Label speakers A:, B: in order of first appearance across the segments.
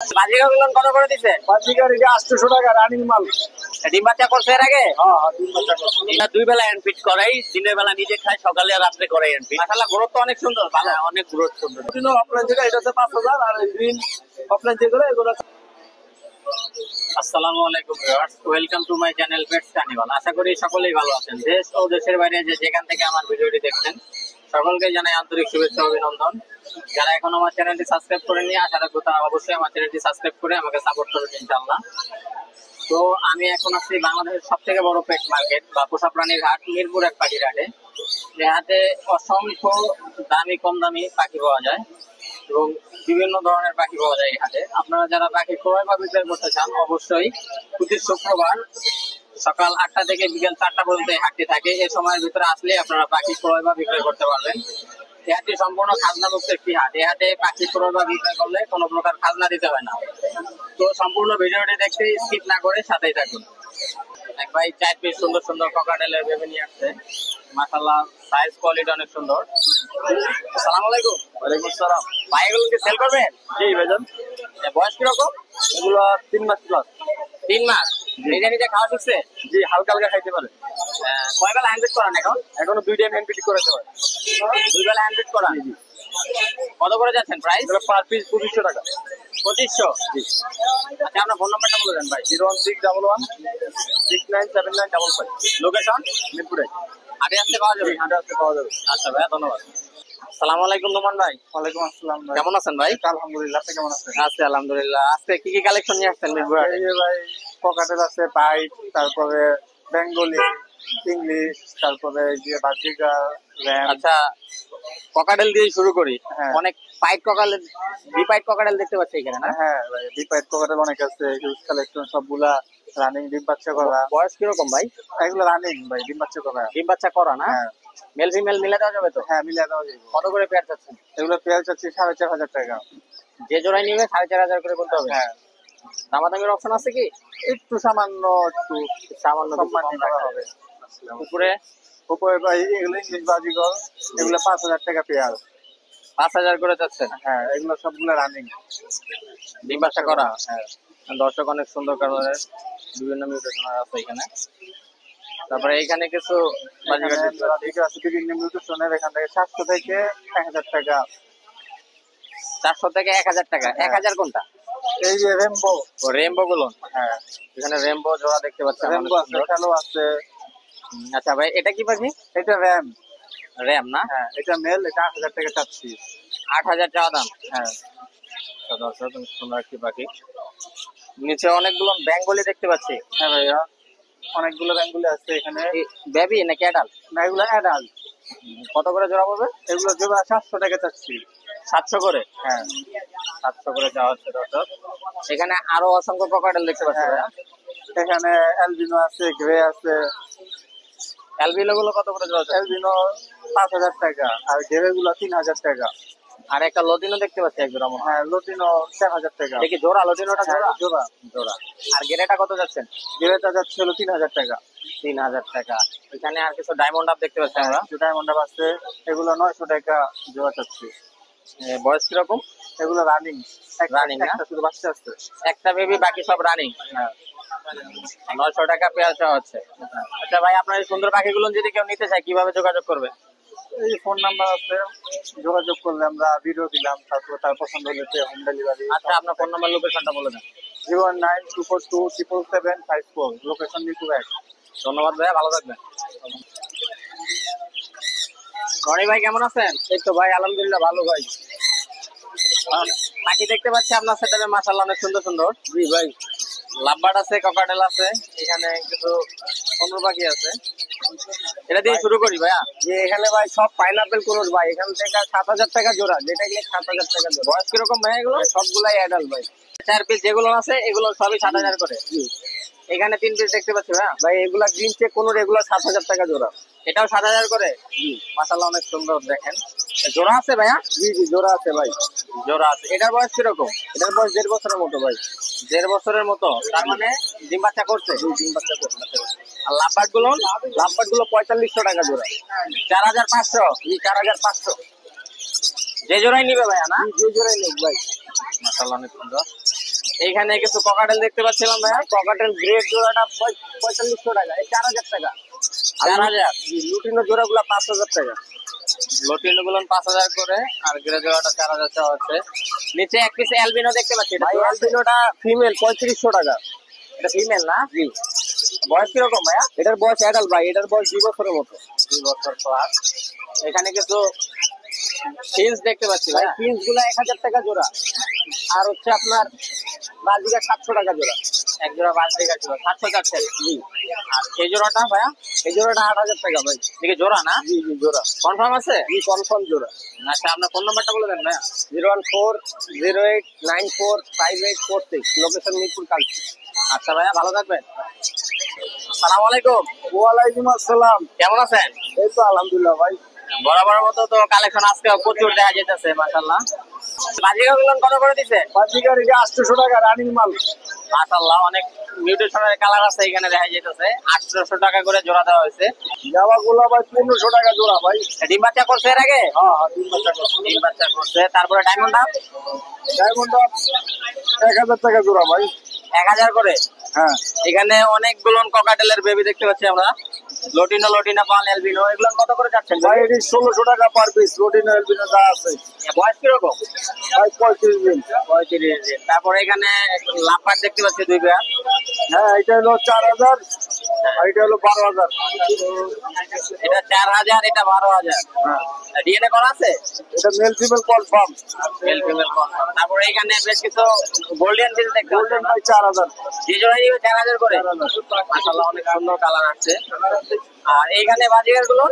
A: বাজিগার গুলো কত করে দিছে?
B: বাজিগার এটা 800 টাকা রানিং মাল।
A: ডিম বাচ্চা করছে এর আগে?
B: হ্যাঁ ডিম বাচ্চা করছে।
A: এটা দুই বেলা হ্যান্ড ফিট করাই, দিনের বেলা নিজে খায়, সকালে আর রাত্রে করে হ্যান্ড ফিট। মাশাআল্লাহ গ্রোথ তো অনেক সুন্দর, ভালো অনেক গ্রোথ সুন্দর।
B: কিন্তু অফলাইন থেকে এটা হচ্ছে 5000 আর গ্রিন অফলাইন থেকে এগুলো।
A: আসসালামু আলাইকুম viewers, welcome to my channel pets carnival. আশা করি সকলেই ভালো আছেন। দেশ ও দেশের বাইরে যে যেখান থেকে আমার ভিডিওটি দেখছেন সকলকে জানাই আন্তরিক শুভেচ্ছা অভিনন্দন। যারা এখন আমার চ্যানেলটি সাবস্ক্রাইব করেননি, আশা রাখবো তারা অবশ্যই আমার চ্যানেলটি সাবস্ক্রাইব করে আমাকে সাপোর্ট করবেন ইনশাআল্লাহ। তো আমি এখন আছি বাংলাদেশের সব থেকে বড় পেট মার্কেট বা পোষা প্রাণীর হাট, মিরপুর এক পাখির হাটে। যে হাটে অসংখ্য দামি কম দামি পাখি পাওয়া যায় এবং বিভিন্ন ধরনের পাখি পাওয়া যায় এই হাটে। আপনারা যারা পাখি ক্রয় বা বিক্রয় করতে চান অবশ্যই প্রতি শুক্রবার সকাল 8টা থেকে বিকেল 4টা পর্যন্ত এই হাটটি থাকে। এই সময়ের ভিতরে আসলে আপনারা পাখি ক্রয় বা বিক্রয় করতে পারবেন। এই হাটটি সম্পূর্ণ খাজনা মুক্ত একটি হাট। এই হাটে পাখি ক্রয় বা বিক্রয় করলে কোনো প্রকার খাজনা দিতে হয় না। তো সম্পূর্ণ ভিডিওটি দেখতে স্কিপ না করে সাথেই থাকুন। এক ভাই 4 পিস সুন্দর সুন্দর ককাটেলের বেবি নিয়ে আসছে। মাশাআল্লাহ সাইজ কোয়ালিটি অনেক সুন্দর। আসসালামু আলাইকুম।
B: ওয়ালাইকুম আসসালাম।
A: ভাই এগুলো কি সেল করবেন?
B: জি ভাইজান।
A: বয়স কিরকম?
B: এগুলো 3 মাস প্লাস।
A: 3 মাস। নিজে নিজে খাওয়া শিখছে?
B: জি হালকা হালকা খাইতে পারে।
A: কয় বেলা হ্যান্ড ফিট করান এখন?
B: এখনো 2 টাইম হ্যান্ড ফিট করাতে হয়।
A: 2 বেলা হ্যান্ড ফিট করান।
B: জি।
A: কত করে যাচ্ছেন প্রাইস?
B: এগুলো পার পিস 2500 টাকা।
A: 2500।
B: জি।
A: আচ্ছা আপনার ফোন নাম্বারটা বলে দেন ভাই।
B: 01611 697955।
A: লোকেশন?
B: মিরপুরে।
A: হাটে আসতে পাওয়া যাবে?
B: হাটে আসতে পাওয়া যাবে।
A: আচ্ছা ভাইয়া ধন্যবাদ। আসসালামু আলাইকুম নোমান ভাই।
B: ওয়ালাইকুম আসসালাম ভাই।
A: কেমন আছেন ভাই?
B: আলহামদুলিল্লাহ, আপনি কেমন আছেন?
A: আছি আলহামদুলিল্লাহ। আজকে কি কি কালেকশন নিয়ে আসছেন মিরপুর হাটে?
B: এই যে ভাই পকেটের আছে পাইট, তারপরে বেঙ্গলি, ইংলিশ, তারপরে এই যে বাজিগার, র্যাম।
A: আচ্ছা ককাটেল দিয়ে শুরু করি।
B: হ্যাঁ।
A: অনেক পাইট ককাটেল, বিপাইট ককাটেল দেখতে পাচ্ছি এখানে না?
B: হ্যাঁ ভাই বিপাইট পকেটের অনেক আছে, হিউজ কালেকশন, সবগুলা রানিং ডিম বাচ্চা করা।
A: বয়স কিরকম ভাই?
B: এগুলো রানিং ভাই ডিম বাচ্চা করা।
A: ডিম বাচ্চা করা না?
B: হ্যাঁ
A: মেল ফিমেল মিলে দেওয়া যাবে তো?
B: হ্যাঁ মিলিয়ে দেওয়া যাবে।
A: কত করে পেয়ার চাচ্ছেন?
B: এগুলো পেয়ার চাচ্ছি 4500 টাকা।
A: যে জোড়াই নিবে 4500 করে বলতে হবে?
B: হ্যাঁ
A: দামাদামির অপশন আছে কি?
B: একটু সামান্য একটু
A: সামান্য
B: সম্মান
A: কম
B: করা
A: রাখা
B: হবে।
A: উপরে
B: উপরে ভাই এগুলো ইংলিশ বাজিগর, এগুলো 5000 টাকা পেয়ার।
A: 5000 করে চাচ্ছেন?
B: হ্যাঁ এগুলো সবগুলো রানিং
A: ডিম বাচ্চা করা।
B: হ্যাঁ।
A: দর্শক অনেক সুন্দর কালারের বিভিন্ন মিউটেশন আছে এখানে। তারপরে এখানে কিছু বাজিগার দেখতে পাচ্ছি।
B: ঠিক আছে বিভিন্ন মিউটেশনের এখান থেকে 700 থেকে 1000 টাকা।
A: 400 থেকে 1000 টাকা। 1000 কোনটা?
B: এই যে রেমবো।
A: ও রেমবো গুলো।
B: হ্যাঁ
A: এখানে রেমবো জোড়া দেখতে পাচ্ছি।
B: রেমবো আছে, কালো আছে।
A: আচ্ছা ভাই এটা কি পাখি?
B: এটা র্যাম।
A: র্যাম না?
B: হ্যাঁ এটা মেল, এটা 8000 টাকা চাচ্ছি।
A: 8000 টাকা দাম।
B: হ্যাঁ
A: দর্শক সুন্দর একটি পাখি। নিচে অনেকগুলো বেঙ্গলি দেখতে পাচ্ছি।
B: হ্যাঁ ভাইয়া অনেকগুলো ব্যাঙ্গুলি আছে এখানে।
A: বেবি নাকি অ্যাডাল্ট?
B: না এগুলো অ্যাডাল্ট।
A: কত করে জোড়া পড়বে?
B: এগুলো জোড়া 700 টাকা চাচ্ছি।
A: 700 করে?
B: হ্যাঁ
A: 700 করে যাওয়া হচ্ছে দর্শক। এখানে আরো অসংখ্য ককাটেল দেখতে পাচ্ছি ভাইয়া।
B: এখানে অ্যালবিনো আছে, গ্রে আছে।
A: অ্যালবিনো গুলো কত করে জোড়া?
B: অ্যালবিনো 5000 টাকা আর গ্রে গুলো 3000 টাকা।
A: আর একটা লতিনো দেখতে পাচ্ছি এক জোড়া মনে হয়।
B: হ্যাঁ লতিনো 4000 টাকা।
A: দেখি জোড়া, লতিনোটা জোড়া?
B: জোড়া।
A: জোড়া। আর গেরেটা কত যাচ্ছেন?
B: গ্রেটা যাচ্ছে হলো 3000 টাকা।
A: 3000 টাকা। এখানে আর কিছু ডায়মন্ড আপ দেখতে পাচ্ছি আমরা।
B: ডায়মন্ড আছে, এগুলো 900 টাকা জোড়া চাচ্ছি।
A: বয়স কিরকম?
B: এগুলো রানিং।
A: রানিং না?
B: একটা শুধু বাচ্চা আছে।
A: একটা বেবি, বাকি সব রানিং।
B: হ্যাঁ
A: 900 টাকা পেয়ার চাওয়া হচ্ছে। আচ্ছা ভাই আপনার এই সুন্দর পাখিগুলো যদি কেউ নিতে চায় কিভাবে যোগাযোগ করবে?
B: এই ফোন নাম্বার আছে, যোগাযোগ করলে আমরা ভিডিও দিলাম, তারপর তার পছন্দ হলে হোম ডেলিভারি।
A: আচ্ছা আপনার ফোন নাম্বার লোকেশনটা বলে দেন।
B: 092427754, লোকেশন মিরপুর 1।
A: ধন্যবাদ ভাইয়া, ভালো থাকবেন। রনি ভাই কেমন আছেন?
B: এই তো ভাই আলহামদুলিল্লাহ ভালো ভাই।
A: পাখি দেখতে পাচ্ছি আপনার সেটাতে মাশাআল্লাহ অনেক সুন্দর সুন্দর।
B: জি ভাই
A: লাভবার্ড আছে, ককাটেল আছে, এখানে কিছু সুন্দর পাখি আছে। এটা দিয়ে শুরু করি ভাইয়া।
B: যে এখানে ভাই সব পাইনাপেল ক্রস ভাই, এখান থেকে 7000 টাকা জোড়া, যেটা গেলে 7000 টাকা জোড়া।
A: বয়স কিরকম ভাইয়া এগুলো?
B: সবগুলাই অ্যাডাল্ট ভাই।
A: 4 পিস যেগুলো আছে এগুলো সবই 7000 করে। এখানে 3 পিস দেখতে পাচ্ছি ভাইয়া।
B: ভাই এগুলা গ্রিন চেক কোন, এগুলা 7000 টাকা জোড়া।
A: এটাও 7000 করে। মাশাআল্লাহ অনেক সুন্দর দেখেন। জোড়া আছে ভাইয়া?
B: জি জি জোড়া আছে ভাই।
A: জোড়া আছে। এটার বয়স কিরকম?
B: এটার বয়স 1.5 বছরের মতো ভাই।
A: 1.5 বছরের মতো। তার মানে ডিম বাচ্চা করছে?
B: ডিম বাচ্চা করছে।
A: আর লাভবার্ড গুলো?
B: লাভবার্ড গুলো 4500 টাকা জোড়া।
A: 4500।
B: 4500।
A: যে জোড়াই নিবে ভাইয়া না?
B: যে জোড়াই নেই ভাই।
A: মাশাআল্লাহ অনেক সুন্দর। এইখানে কিছু ককাটেল দেখতে পাচ্ছিলাম ভাইয়া।
C: ককাটেল গ্রেড জোড়াটা 4500 টাকা, এই 4000 টাকা।
A: 4000।
C: লুটিনো জোড়াগুলো 5000 টাকা।
A: লটিনো গুলো 5000 করে, আর গ্রে জোড়াটা 4000 টাকা হচ্ছে। নিচে এক পিস অ্যালবিনো দেখতে পাচ্ছি, এটা
C: ভাই
A: জোড়া?
C: অ্যালবিনোটা ফিমেল 3500 টাকা।
A: এটা ফিমেল না?
C: জি।
A: বয়স কিরকম ভাইয়া?
C: এটার বয়স অ্যাডাল্ট ভাই, এটার বয়স 2 বছরের মতো।
A: 2 বছর প্লাস। এখানে কিছু ফিন্স দেখতে পাচ্ছি
C: ভাই
A: ভাইয়া।
C: প্রিন্স গুলা 1000 টাকা জোড়া, আর হচ্ছে আপনার বাজিকা 700 টাকা জোড়া।
A: এক জোড়া বাস দেখে ছিল 700 চাচ্ছেন।
C: জি।
A: আর এই জোড়াটা ভাইয়া?
C: এই জোড়াটা 8000 টাকা ভাই।
A: দিকে জোড়া না?
C: জি জি জোড়া,
A: কনফার্ম আছে?
C: জি কনফার্ম জোড়া।
A: আচ্ছা, আপনার ফোন নাম্বারটা বলে দেন ভাইয়া।
C: 01408945846, লোকেশন মিরপুর কালচি।
A: আচ্ছা ভাইয়া, ভালো থাকবেন। আসসালামু আলাইকুম।
C: ওয়ালাইকুম আসসালাম।
A: কেমন আছেন?
C: এই তো আলহামদুলিল্লাহ ভাই।
A: বরাবর মতো তো কালেকশন আজকে প্রচুর দেখা যেতেছে মাশাআল্লাহ। বাজিকা গুলো কত করে দিছে?
C: বাজিকার এটা 800 টাকা রানিং মাল।
A: মাশাআল্লাহ, অনেক মিউটেশনের কালার আছে এখানে দেখা যাইতেছে। 800 টাকা করে জোড়া দেওয়া হয়েছে।
C: জামা গুলা ভাই 1500 টাকা জোড়া ভাই।
A: ডিম বাচ্চা করছে এর আগে?
C: হ্যাঁ হ্যাঁ, 3 বাচ্চা করে।
A: ডিম বাচ্চা করছে। তারপরে ডায়মন্ড আপ
C: ডায়মন্ড 1000 টাকা জোড়া ভাই।
A: 1000 করে।
C: হ্যাঁ
A: এখানে অনেকগুলো ককাটেলের বেবি দেখতে পাচ্ছি আমরা। লটিনো পাল এলবিনো, এগুলো কত করে যাচ্ছেন
C: ভাই এটি 1600 টাকা পার পিস। রোটিনো এলবিনো যা আছে
A: বয়স কিরকম?
C: ভাই 35 দিন।
A: 35 দিন। তারপরে এখানে লাপার দেখতে পাচ্ছি 2 পেয়ার।
C: হ্যাঁ এটা হলো 4000, আর এটা হলো 12000।
A: এটা 4000, এটা 12000।
C: হ্যাঁ
A: ডিএনএ করা আছে?
C: এটা male female confirm.
A: Male female confirm. তারপরে এখানে বেশ কিছু গোল্ডেন ফিশ দেখতে
C: গোল্ডেন
A: পাচ্ছি।
C: ভাই 4000।
A: যে জোড়াই দিবে 4000 করে। মাশাআল্লাহ, অনেক সুন্দর কালার আছে। আর এইখানে বাজিগার গুলো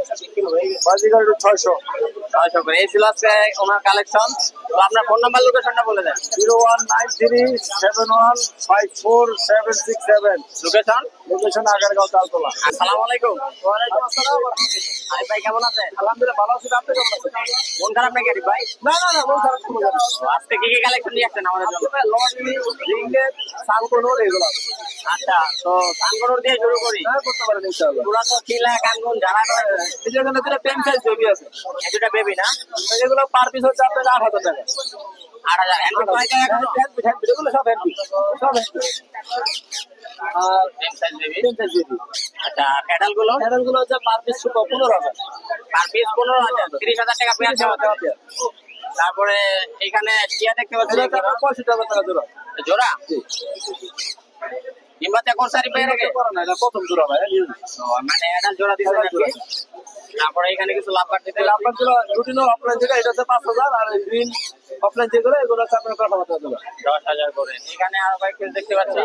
C: বাজিকার এটা 600।
A: 600 করে। এই ছিল আজকে ওনার কালেকশন। তো আপনার ফোন নাম্বার লোকেশনটা বলে দেন।
C: 01937154767।
A: লোকেশন?
C: লোকেশন আগারগাঁও তালতলা।
A: আসসালামু আলাইকুম।
C: ওয়ালাইকুম আসসালাম।
A: আরিফ ভাই কেমন আছেন?
C: আলহামদুলিল্লাহ ভালো আছি, আপনি কেমন আছেন?
A: মন খারাপ নাকি আরিফ ভাই?
C: না না না, মন খারাপ কোনো কথা না।
A: তো আজকে কি কি কালেকশন নিয়ে আসছেন আমাদের জন্য?
C: লরি, রিংনেট, সানকোনোর এগুলো আছে।
A: আচ্ছা, তো সানগরুর দিয়ে শুরু করি।
C: হ্যাঁ করতে পারেন ইনশাআল্লাহ।
A: পুরানো চিলা কানগুন যারা
C: এই যে এখানে দুটো 10 সাইজ বেবি আছে।
A: এই দুটা বেবি না?
C: এগুলো পার পিস হচ্ছে আপনার 8000 টাকা।
A: 8000। হ্যান্ড কয় টাকা এখনো?
C: এগুলো সব হ্যান্ডি, সব হ্যান্ডি। আর
A: 10 সাইজ বেবি।
C: 10 size baby.
A: আচ্ছা, প্যাডাল গুলো
C: প্যানেল গুলো হচ্ছে পার পিস 15000।
A: পার পিস 15000, 30000 টাকা পেয়ার দেওয়া যাবে। তারপরে এখানে টিয়া দেখতে পাচ্ছি,
C: এটা আপনার 65000 টাকা জোড়া।
A: জোড়া
C: জি।
A: ডিম্বাচা কোন সারি পেয়ে রেখে?
C: করা না, এটা প্রথম জোড়া ভাই।
A: মানে এটা জোড়া দিচ্ছে নাকি? তারপরে এখানে কিছু লাভ কাটতে
C: তাহলে আপনার জোড়া রুটিন অফলাইন যেটা এটা হচ্ছে 5000, আর গ্রিন অফলাইন যেগুলো এগুলো হচ্ছে আপনার 5000 টাকা জোড়া।
A: 10000 করে। এখানে আরো কয়েক পিস দেখতে পাচ্ছি।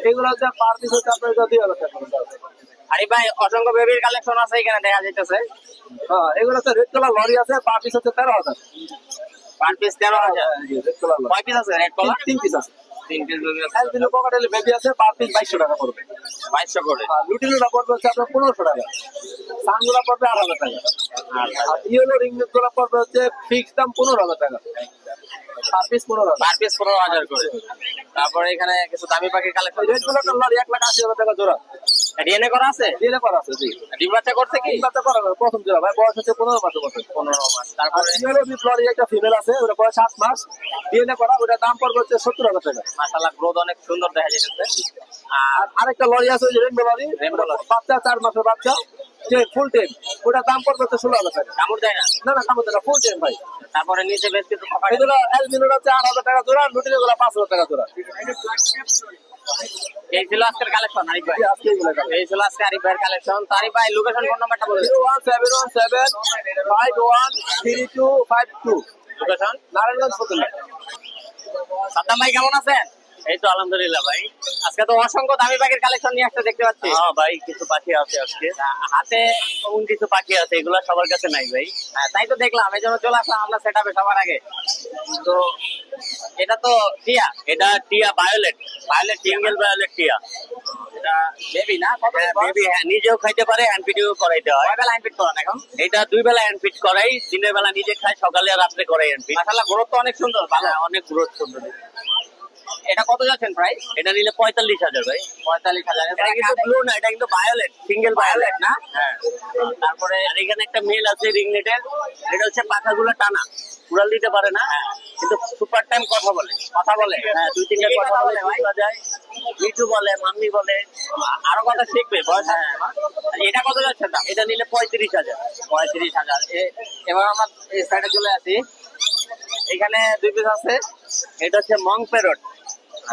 C: এগুলো হচ্ছে পার পিস হচ্ছে আপনার 2000 টাকা।
A: আরে ভাই, অসংখ্য বেবির কালেকশন আছে এখানে দেখা যাইতেছে।
C: হ্যাঁ এগুলো হচ্ছে রেড কালার লরি আছে, পার পিস হচ্ছে 13000।
A: Per piece 13000।
C: Red colour lory
A: কয় পিস আছে রেড কলার?
C: 3 পিস আছে।
A: 3 পিস বেবি আছে।
C: অ্যালবিনো ককাটেল বেবি আছে, পার পিস 2200 টাকা পড়বে।
A: 2200 করে।
C: আর লুটিনোটা পড়বে হচ্ছে আপনার 1500 টাকা। সানগুলা পড়বে 8000 টাকা। আর ইয়েলো রিংনেট গুলা পড়বে হচ্ছে ফিক্স দাম 15000 টাকা। Per piece 15000।
A: পার পিস 15000 করে। তারপরে এখানে কিছু দামি পাখির কালেকশন।
C: রেড গুলো তো লরি 1,80,000 টাকা জোড়া।
A: ডিএনএ করা আছে?
C: ডিএনএ করা আছে জি।
A: ডিম বাচ্চা করছে কি?
C: তিন বাচ্চা করা হবে, প্রথম জোড়া ভাই, বয়স হচ্ছে 15 মাস বছর।
A: 15 মাস।
C: আর
A: তারপরে
C: ইয়েলো বিট লরি একটা ফিমেল আছে, ওটা বয়স 7 মাস। ডিএনএ করা, ওটার দাম পড়বে হচ্ছে 70000 টাকা।
A: মাশাআল্লাহ, গ্রোথ অনেক সুন্দর দেখা যাচ্ছে। আর
C: আর আরেকটা লরি আছে ওই যে রেনবো লরি,
A: রেনবো লরি।
C: বাচ্চা 4 মাসের বাচ্চা, যে ফুল টেম, ওটার দাম পড়বে হচ্ছে 16000 টাকা।
A: কামড় দেয় না?
C: না না কামড় দেয় না, ফুল টেম ভাই।
A: তারপরে নিচে বেশ কিছু ককাটেল।
C: এগুলো অ্যালবিনোর হচ্ছে 8000 টাকা জোড়া, লুটিনো গুলো 5000 টাকা জোড়া।
A: এই ছিল আজকের কালেকশন আরিফ ভাই।
C: জি, আজকে এগুলো কাজ।
A: এই ছিল আজকে আরিফ ভাইয়ের কালেকশন। তো আরিফ ভাই, লোকেশন ফোন নাম্বারটা বলে দিন।
C: 01717513252।
A: লোকেশন?
C: নারায়ণগঞ্জ ফতুল্লা।
A: সাদ্দাম ভাই কেমন আছেন?
D: এই তো আলহামদুলিল্লাহ ভাই।
A: আজকে তো অসংখ্য দামি পাখির কালেকশন নিয়ে আসতে দেখতে পাচ্ছি।
D: হ্যাঁ ভাই, কিছু পাখি আছে আজকে,
A: হাতে
D: এমন কিছু পাখি আছে এগুলা সবার কাছে নাই ভাই।
A: তাই তো দেখলাম, এই জন্য চলে আসলাম আমরা সেট আপে সবার আগে। তো এটা তো টিয়া,
D: এটা টিয়া ভায়োলেট,
A: ভায়োলেট
D: সিঙ্গেল ভায়োলেট টিয়া।
A: এটা বেবি না? কত দিন বয়স?
D: বেবি নিজেও খাইতে পারে, হ্যান্ড ফিডিংও করাইতে হয়।
A: কয় বেলা হ্যান্ড ফিট করান এখন?
D: এটা 2 বেলা হ্যান্ড ফিট করাই, দিনের বেলা নিজে খায়, সকালে আর রাত্রে করাই হ্যান্ড ফিট।
A: মাশাআল্লাহ, গ্রোথ তো অনেক সুন্দর, ভালো।
D: অনেক গ্রোথ সুন্দর।
A: এটা কত যাচ্ছেন প্রাইস?
D: এটা নিলে 45,000 ভাই।
A: 45,000।
D: এটা কিন্তু ব্লু না, এটা কিন্তু ভায়োলেট, সিঙ্গেল ভায়োলেট না। হ্যাঁ।
A: তারপরে
D: আর এখানে একটা মেল আছে রিংনেটের, এটা হচ্ছে পাখাগুলো টানা, উড়াল দিতে পারে না, কিন্তু সুপার টাইম কথা বলে। হ্যাঁ, 2-3টা
A: কি
D: কথা বলে,
A: ভাই?
D: শোনা যায়। মিঠু বলে, মাম্মি বলে,
A: আরো কথা শিখবে বয়স আছে। এটা কত যাচ্ছে দাম?
D: এটা নিলে 35,000।
A: 35,000। এবার আমার এই সাইডে চলে আসি, এখানে 2 পিস আছে।
D: এটা হচ্ছে মং প্যারট,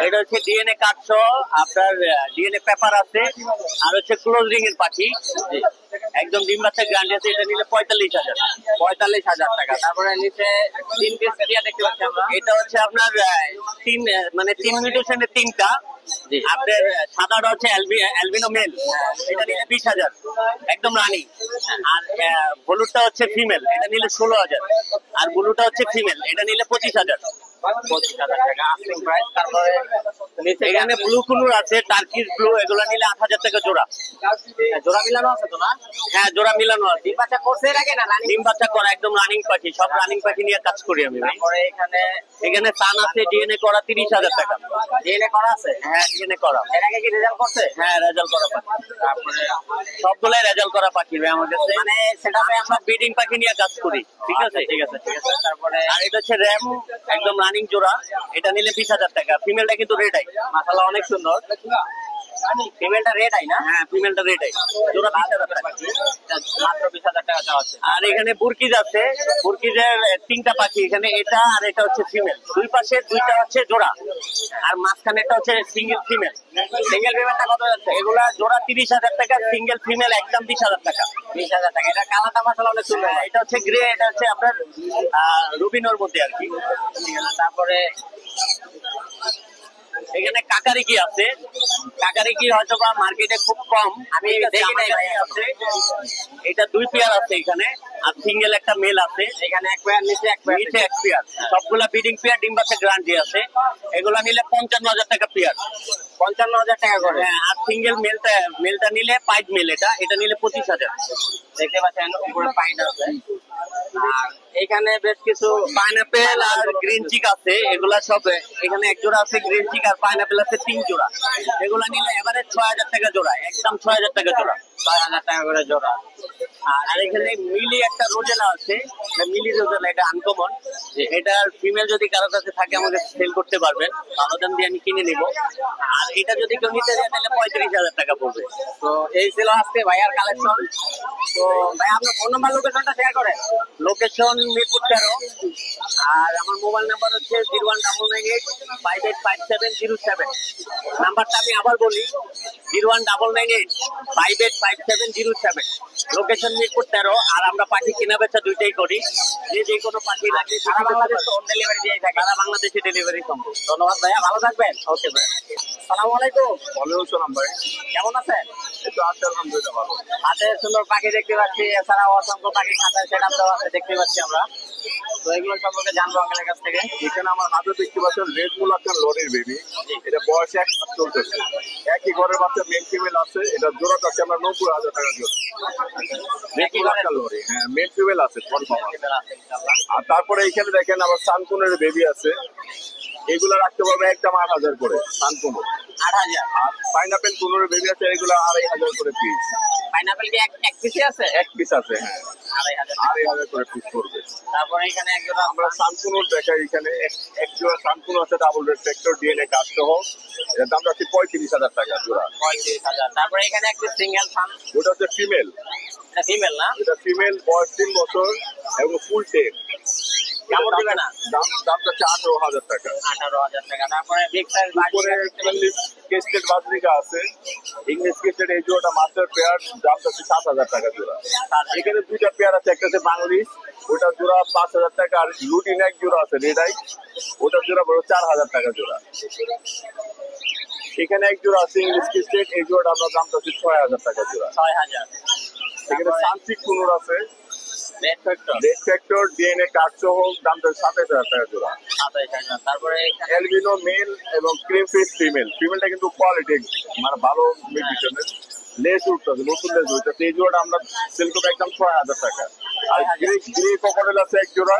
D: এটা হচ্ছে ডিএনএ কার্ড সহ, আপনার ডিএনএ পেপার আছে, আর হচ্ছে ক্লোজ রিং এর পাখি, একদম ডিম বাচ্চা গ্যারান্টি আছে। এটা নিলে 45,000।
A: 45,000 টাকা। তারপরে নিচে 3 পিস এরিয়া দেখতে পাচ্ছি আমরা।
D: এটা হচ্ছে আপনার মানে 3 মিউটেশনের 3টা। আপনার সাদাটা হচ্ছে অ্যালবিনো মেল, এটা নিলে 20,000, একদম রানি। আর হলুদটা হচ্ছে ফিমেল, এটা নিলে 16,000। আর ব্লুটা হচ্ছে ফিমেল, এটা নিলে 25,000।
A: 25,000 টাকা আস্কিং প্রাইস। তারপরে নিচে
D: এখানে ব্লু কুনুর আছে, টার্কিশ ব্লু, এগুলো নিলে 8,000 টাকা জোড়া।
A: জোড়া মিলানো আছে তো না?
D: হ্যাঁ, জোড়া মিলানো আছে।
A: ডিম বাচ্চা করছে এর আগে না রানিং?
D: ডিম বাচ্চা করা, একদম রানিং পাখি, সব রানিং পাখি নিয়ে কাজ করি আমি ভাই।
A: তারপরে
D: এখানে সান আছে, ডিএনএ করা, 30,000 টাকা।
A: ডিএনএ করা আছে?
D: হ্যাঁ, ডিএনএ করা।
A: এর আগে কি রেজাল্ট করছে?
D: হ্যাঁ, রেজাল্ট করা পাখি।
A: তারপরে
D: সবগুলাই রেজাল্ট করা পাখি ভাই আমার কাছে।
A: মানে সেটাপে
D: আমরা ব্রিডিং পাখি নিয়ে কাজ করি, ঠিক আছে।
A: ঠিক আছে। তারপরে
D: আর এটা হচ্ছে র্যাম, একদম রানিং জোড়া, এটা নিলে 20,000 টাকা। ফিমেলটা কিন্তু রেড আই,
A: মাশাআল্লাহ অনেক সুন্দর। ফিমেলটা রেড আই না?
D: হ্যাঁ, ফিমেলটা রেড আই, জোড়া 20,000 টাকা।
A: মাত্র 20,000 টাকা চাওয়া হচ্ছে।
D: আর এখানে বুরকিজ আছে, বুরকিজের 3টা পাখি এখানে, এটা আর এটা হচ্ছে ফিমেল। দুই পাশে 2টা হচ্ছে জোড়া, আর মাঝখানে একটা হচ্ছে সিঙ্গেল ফিমেল।
A: সিঙ্গেল ফিমেলটা কত যাচ্ছে?
D: এগুলা জোড়া 30,000 টাকা, সিঙ্গেল ফিমেল একদম 20,000 টাকা।
A: 20,000 টাকা। এটা কালারটা মাশাআল্লাহ অনেক সুন্দর।
D: এটা হচ্ছে গ্রে, এটা হচ্ছে আপনার রুবিনোর মধ্যে আর কি।
A: ঠিক আছে। তারপরে
D: এখানে কাকারিকি আছে, কাকারিকি হয়তো বা মার্কেটে খুব কম,
A: আমি দেখি নাই ভাই আছে।
D: এটা 2 পেয়ার আছে এখানে, আর সিঙ্গেল একটা মেল আছে।
A: এখানে এক পেয়ার, নিচে এক পেয়ার।
D: নিচে 1 পেয়ার, সবগুলা ব্রিডিং পেয়ার, ডিম বাচ্চা গ্যারান্টি আছে। এগুলা নিলে 55,000 টাকা পেয়ার।
A: 55,000 টাকা করে।
D: হ্যাঁ, আর সিঙ্গেল মেলটা নিলে পাইড মেল, এটা নিলে 25,000।
A: দেখতে পাচ্ছেন উপরে পাইন আছে। আর এখানে বেশ কিছু
D: পাইনাপেল আর গ্রিন চিক আছে, এগুলা সব এখানে 1 জোড়া আছে গ্রিন চিক, আর পাইনাপেল আছে 3 জোড়া। এগুলা নিলে এভারেজ 6,000 টাকা জোড়া, একদম 6,000 টাকা জোড়া।
A: 6,000 টাকা করে জোড়া।
D: আর এখানে মিলি একটা রোজেলা আছে, মিলি রোজেলা, এটা আনকমন। এটার ফিমেল যদি কারো কাছে থাকে আমাকে সেল করতে পারবেন, ভালো দাম দিয়ে আমি কিনে নিব। আর এটা যদি কেউ নিতে যায় তাহলে 35,000 টাকা পড়বে।
A: তো এই ছিল আজকে ভাইয়ার কালেকশন। তো ভাই আপনার ফোন নাম্বার লোকেশনটা শেয়ার করেন।
D: লোকেশন মিরপুর 13, আর আমার মোবাইল নাম্বার হচ্ছে 01998585707। নাম্বারটা আমি আবার বলি, 01998585707। লোকেশন মিরপুর 13, আর আমরা পাখি কেনা বেচা দুইটাই করি। যে কোনো পাখি লাগলে
A: সারা বাংলাদেশ হোম ডেলিভারি দিয়ে থাকে।
D: সারা বাংলাদেশে ডেলিভারি সম্ভব।
A: ধন্যবাদ ভাইয়া, ভালো থাকবেন।
D: ওকে ভাই।
A: সালামু আলাইকুম।
B: ওয়ালাইকুম সালাম ভাই।
A: কেমন আছেন?
B: একটু আছে আলহামদুলিল্লাহ ভালো।
A: হাতে সুন্দর পাখি দেখতে পাচ্ছি, এছাড়াও অসংখ্য পাখি খাতায় সেট আপ দেওয়া আছে দেখতে পাচ্ছি আমরা। তো এগুলো সম্পর্কে জানবো আঙ্কেলের কাছ থেকে।
B: এখানে আমার হাতে দেখতে পাচ্ছেন রেড মুলাকান লরির বেবি, এটা বয়সে 1 মাস চলতেছে। একই ঘরের বাচ্চা মেল ফিমেল আছে, এটা জোড়া আছে আমরা 90,000 টাকা জোড়া। রেড মুলাকান লরি, হ্যাঁ মেল ফিমেল আছে কনফার্ম আছে। আর তারপরে এখানে দেখেন আবার সানকুনের বেবি আছে, এগুলো রাখতে পারবে একদম 8,000 করে সানকুন।
A: 8,000।
B: আর পাইনাপেল কুনোর বেবি আছে, এগুলো 2,500 করে পিস।
A: পাইনাপেল কি এক পিসে আছে?
B: 1 পিস আছে, হ্যাঁ
A: 2,500।
B: 2,500 করে পিস করবে।
A: তারপরে এখানে একজন
B: আমরা সানকুনোর দেখাই, এখানে এক জোড়া সানকুন আছে ডাবল রেড ফ্যাক্টর ডিএনএ কাজ সহ, এর দাম রাখছি 35,000 টাকা জোড়া।
A: 35,000। তারপরে এখানে একটা সিঙ্গেল ফান,
B: ওটা হচ্ছে ফিমেল,
A: এটা ফিমেল না?
B: এটা ফিমেল, বয়স 3 বছর এবং ফুল টেম।
A: কামড় দিবে না?
B: দাম যাচ্ছে 18,000 টাকা।
A: 18,000 টাকা। তারপরে বিগ সাইজ
B: উপরে ইংলিশ কেস্টেড বাজরিকা আছে, ইংলিশ কেস্টেড এই জোড়াটা মাস্টার পেয়ার, দাম যাচ্ছে 7,000 টাকা জোড়া। এখানে 2টা পেয়ার আছে, একটা হচ্ছে বাংলিশ, ওটা জোড়া 5,000 টাকা। আর লুটিন এক জোড়া আছে রেড আই, ওটা জোড়া বড় 4,000 টাকা জোড়া। এখানে এক জোড়া আছে ইংলিশ কেস্টেড, এই জোড়াটা আমরা দাম যাচ্ছে 6,000 টাকা জোড়া।
A: 6,000।
B: এখানে সানসিক কুনুর আছে,
A: red factor
B: red factor DNA card সহ, দাম যাচ্ছে 27,000 টাকা জোড়া।
A: 27,000। তারপরে এখানে
B: অ্যালবিনো মেল এবং ক্রিম ফিশ ফিমেল, ফিমেলটা কিন্তু কোয়ালিটি মানে ভালো মিউটেশনের, লেস উঠতেছে, নতুন লেস উঠতেছে, এই জোড়াটা আমরা সেল করবো একদম 6,000 টাকা। আর গ্রে ক্রোকোডাইল আছে এক জোড়া,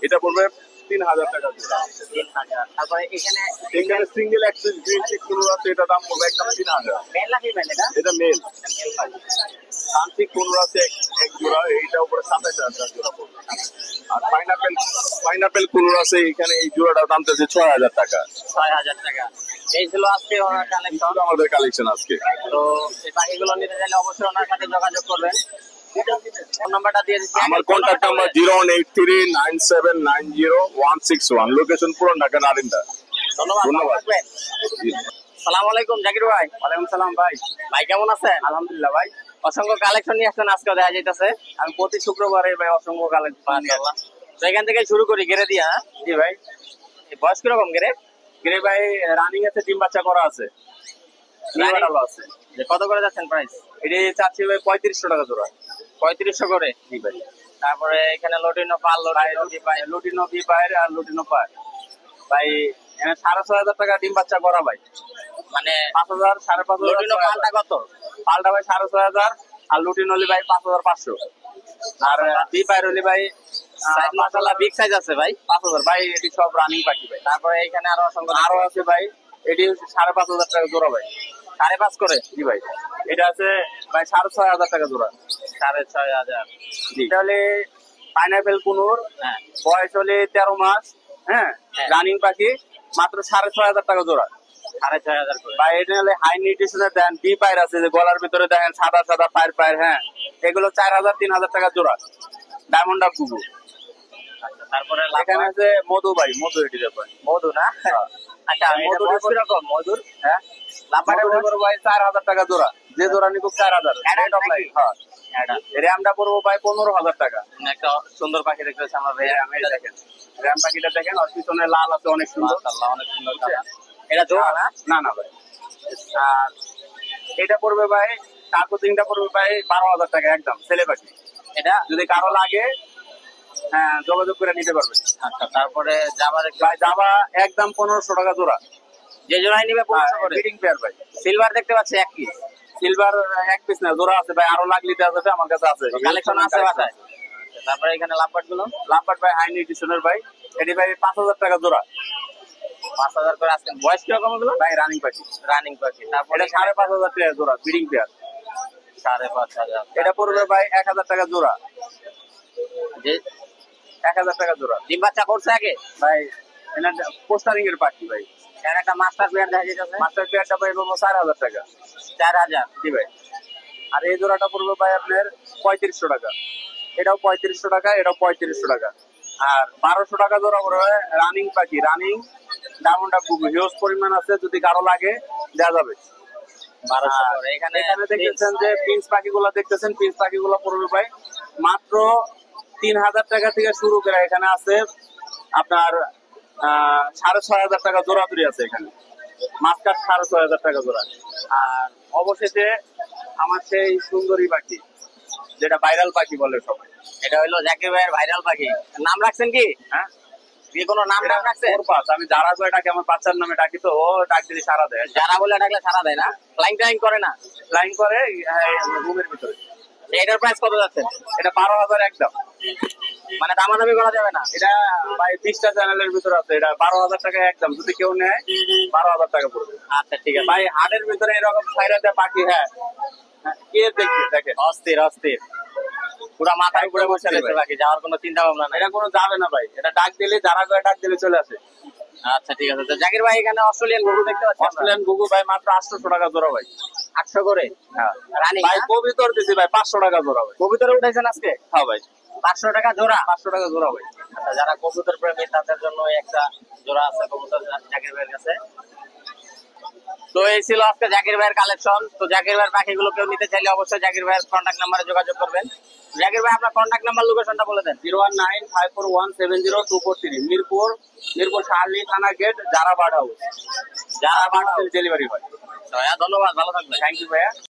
B: এটা পড়বে 3000 টাকা জোড়া।
A: 3000। তারপরে এখানে
B: এখানে সিঙ্গেল অ্যাক্সিস গ্রিন চিক কুনুর আছে, এটা দাম পড়বে একদম 3000।
A: মেল না ফিমেল এটা?
B: এটা মেল।
A: মেল পাখি।
B: তান্ত্রিক কুনুর আছে এক জোড়া, এইটা উপরে 27000 টাকা জোড়া পড়বে। আর পাইনাপেল কুনুর আছে, এখানে এই জোড়াটার দাম চাচ্ছে 6000 টাকা।
A: 6000 টাকা। এই ছিল আজকে ওনার কালেকশন।
B: শুধু আমাদের কালেকশন আজকে।
A: তো এই পাখিগুলো নিতে চাইলে অবশ্যই ওনার সাথে যোগাযোগ করবেন। ফোন নাম্বারটা দিয়ে দিচ্ছি।
B: আমার কন্ট্যাক্ট নাম্বার 01839701661, লোকেশন পুরান ঢাকা নারিন্দা।
A: ধন্যবাদ।
B: ধন্যবাদ।
A: সালাম আলাইকুম জাকির ভাই।
C: ওয়ালাইকুম সালাম ভাই।
A: ভাই কেমন আছেন?
C: আলহামদুলিল্লাহ ভাই।
A: অসংখ্য কালেকশন নিয়ে আসছেন আজকে দেখা যাইতেছে।
C: আমি প্রতি শুক্রবারে ভাই অসংখ্য কালেকশন নিয়ে আসি।
A: মাশাআল্লাহ। তো এখান থেকে শুরু করি গেরে দিয়া।
C: জি ভাই।
A: এই বয়স কিরকম গেরে?
C: গ্রে ভাই রানিং আছে, ডিম বাচ্চা করা আছে,
A: Running?
C: ভালো আছে।
A: যে কত করে যাচ্ছেন প্রাইস?
C: এটি চাচ্ছি ভাই 3500 টাকা জোড়া।
A: 3500 করে।
C: জি ভাই।
A: তারপরে এখানে লটিনো পাল লটিনো কি পাই?
C: লুটিনো বি পায়ের আর লুটিনো পায় ভাই। এখানে 6500 টাকা ডিম বাচ্চা করা ভাই।
A: মানে
C: 5000 5500
A: লটিনো পালটা কত?
C: পাল্টা ভাই 6500 আর লুটিনো হলি ভাই 5500। আর বি পায়ের হলি ভাই
A: সাইজ মাশাআল্লাহ বিগ সাইজ আছে ভাই।
C: 5000 ভাই। এটি সব রানিং পাখি ভাই।
A: তারপরে এখানে আরো অসংখ্য
C: আরো আছে ভাই, এটি হচ্ছে 5500 টাকা জোড়া ভাই।
A: 5.5 করে।
C: জি ভাই। এটা আছে ভাই 6500 টাকা জোড়া।
A: 6500।
C: জি। এটা হলে পাইনাপেল কুনুর,
A: হ্যাঁ।
C: বয়স হলে 13 মাস, হ্যাঁ,
A: হ্যাঁ।
C: রানিং পাখি, মাত্র 6500 টাকা জোড়া।
A: 6500 করে।
C: ভাই এটা হলে হাই নিউট্রিশনের দেন বি পায়ের আছে, যে গলার ভিতরে দেখেন সাদা সাদা পায়ের, হ্যাঁ, এগুলো 4000-3000 টাকা জোড়া। ডায়মন্ড আপ কুকু।
A: আচ্ছা, তারপরে
C: এখানে আছে মধু ভাই, মধু এটি ব্যাপার।
A: মধু না? আচ্ছা,
C: মধুর
A: মধুর বয়স কিরকম?
C: মধুর, হ্যাঁ,
A: লাম্বাটা
C: লাম্বাটা পড়বো ভাই 4000 টাকা জোড়া। যে জোড়া নিকুক 4000।
A: Adult
C: Rate of
A: নাকি?
C: life, হ্যাঁ।
A: এটা
C: র্যামটা পড়বো ভাই 15000 টাকা।
A: একটা সুন্দর পাখি দেখতে পাচ্ছি আমরা ভাই।
C: আমি এটা দেখেন, র্যাম পাখিটা দেখেন, আর পিছনে লাল আছে অনেক সুন্দর।
A: মাশাআল্লাহ অনেক সুন্দর কালার। এটা জোড়া না?
C: না ভাই। আর এটা পড়বে ভাই, কার্পোটিংটা পড়বে ভাই 12000 টাকা একদম, ছেলে পাখি।
A: এটা
C: যদি কারো লাগে, হ্যাঁ, যোগাযোগ করে নিতে পারবে।
A: আচ্ছা, তারপরে জাবা দেখতে
C: ভাই জাবা একদম 1500 টাকা জোড়া।
A: যে জোড়াই নিবে 1500 করে।
C: ব্রিডিং পেয়ার ভাই।
A: সিলভার দেখতে পাচ্ছি এক পিস।
C: সিলভার এক পিস না, জোড়া আছে ভাই, আরো লাগলে দেওয়া যাবে, আমার কাছে আছে
A: কালেকশন আছে বাসায়। আচ্ছা, তারপরে এখানে লাম্বাট গুলো
C: লাম্বাট ভাই হাই নিউট্রিশনের ভাই, এটি ভাই 5000 টাকা জোড়া।
A: 5000 করে আসছেন। বয়স কিরকম এগুলো?
C: ভাই রানিং পাখি।
A: রানিং পাখি। তারপরে
C: এটা 5500 টাকা জোড়া, ব্রিডিং পেয়ার।
A: 5500।
C: এটা পড়বে ভাই 1000 টাকা জোড়া।
A: যে
C: 1000 টাকা জোড়া
A: ডিম বাচ্চা করছে আগে
C: ভাই। এটা পোস্টারিং এর পাখি ভাই।
A: এর একটা মাস্টার পেয়ার দেখা যাচ্ছে
C: মাস্টার পেয়ারটা ভাই পড়বো 4000 টাকা।
A: 4000।
C: জি ভাই। আর এই জোড়াটা পড়বে ভাই আপনার 3500 টাকা। এটাও 3500 টাকা, এটাও 3500 টাকা। আর 1200 টাকা জোড়া পড়বে রানিং পাখি, রানিং ডায়মন্ডটা খুব হিউজ পরিমাণ আছে, যদি কারো লাগে দেওয়া যাবে।
A: 1200
C: আর
A: করে। এখানে
C: এখানে দেখতেছেন যে পিন্স পাখিগুলো দেখতেছেন, পিন্স পাখিগুলো পড়বে ভাই মাত্র 3000 টাকা থেকে শুরু করে। এখানে আছে আপনার 6500 টাকা জোড়া তৈরি আছে এখানে। মাছকাট 6500 টাকা জোড়া। আর অবশেষে আমার সেই সুন্দরী পাখি, যেটা ভাইরাল পাখি বলে সবাই,
A: এটা হলো জাকির ভাইয়ের ভাইরাল পাখি। নাম রাখছেন কি?
C: হ্যাঁ,
A: কি কোনো নাম রাখছেন?
C: ওরপাস। আমি যারা করে ডাকি, আমার বাচ্চার নামে ডাকি, তো ও ডাক দিলে সারা দেয়।
A: যারা বলে ডাকলে সারা দেয় না? ফ্লাইং টাইং করে না?
C: ফ্লাইং করে রুমের ভিতরে।
A: এটার প্রাইস কত যাচ্ছে?
C: এটা 12000 একদম।
A: মানে দামাদামি করা যাবে না?
C: এটা ভাই 20টা চ্যানেলের ভিতরে আছে। এটা 12000 টাকা একদম, যদি কেউ নেয় 12000 টাকা পড়বে।
A: আচ্ছা ঠিক আছে
C: ভাই হাটের ভিতরে এরকম সাইরাতে পাখি, হ্যাঁ, কে দেখবে দেখেন,
A: অস্থির অস্থির পুরা মাথার উপরে বসে রয়েছে পাখি, যাওয়ার কোনো চিন্তা ভাবনা নাই।
C: এটা কোনো যাবে না ভাই। এটা ডাক দিলে, যারা করে ডাক দিলে চলে আসে।
A: আচ্ছা ঠিক আছে। তো জাকির ভাই এখানে অস্ট্রেলিয়ান গরু দেখতে পাচ্ছি।
C: অস্ট্রেলিয়ান গুগু ভাই মাত্র 800 টাকা জোড়া ভাই।
A: 800 করে।
C: হ্যাঁ
A: রানিং
C: ভাই, কবিতর দিছি ভাই 500 টাকা জোড়া ভাই।
A: কবুতরে উঠাইছেন আজকে?
C: হ্যাঁ ভাই,
A: 500 টাকা জোড়া।
C: 500 টাকা জোড়া ভাই।
A: আচ্ছা, যারা কবুতর প্রেমী তাদের জন্য একটা জোড়া আছে কবুতর জাকির ভাইয়ের কাছে। তো এই ছিল আজকে জাকির ভাইয়ের কালেকশন। তো জাকির ভাইয়ের পাখিগুলো কেউ নিতে চাইলে অবশ্যই জাকির ভাইয়ের কন্ট্যাক্ট নাম্বারে যোগাযোগ করবেন। জাকির ভাই আপনার কন্ট্যাক্ট নাম্বার, লোকেশনটা বলে দেন।
C: 01954170243, মিরপুর শাহলি থানা গেট, যারা বাড় হাউস।
A: যারা বাড়াও
C: ডেলিভারি ভাই।
A: ধন্যবাদ, ভালো থাকবেন।
C: থ্যাংক ইউ ভাইয়া।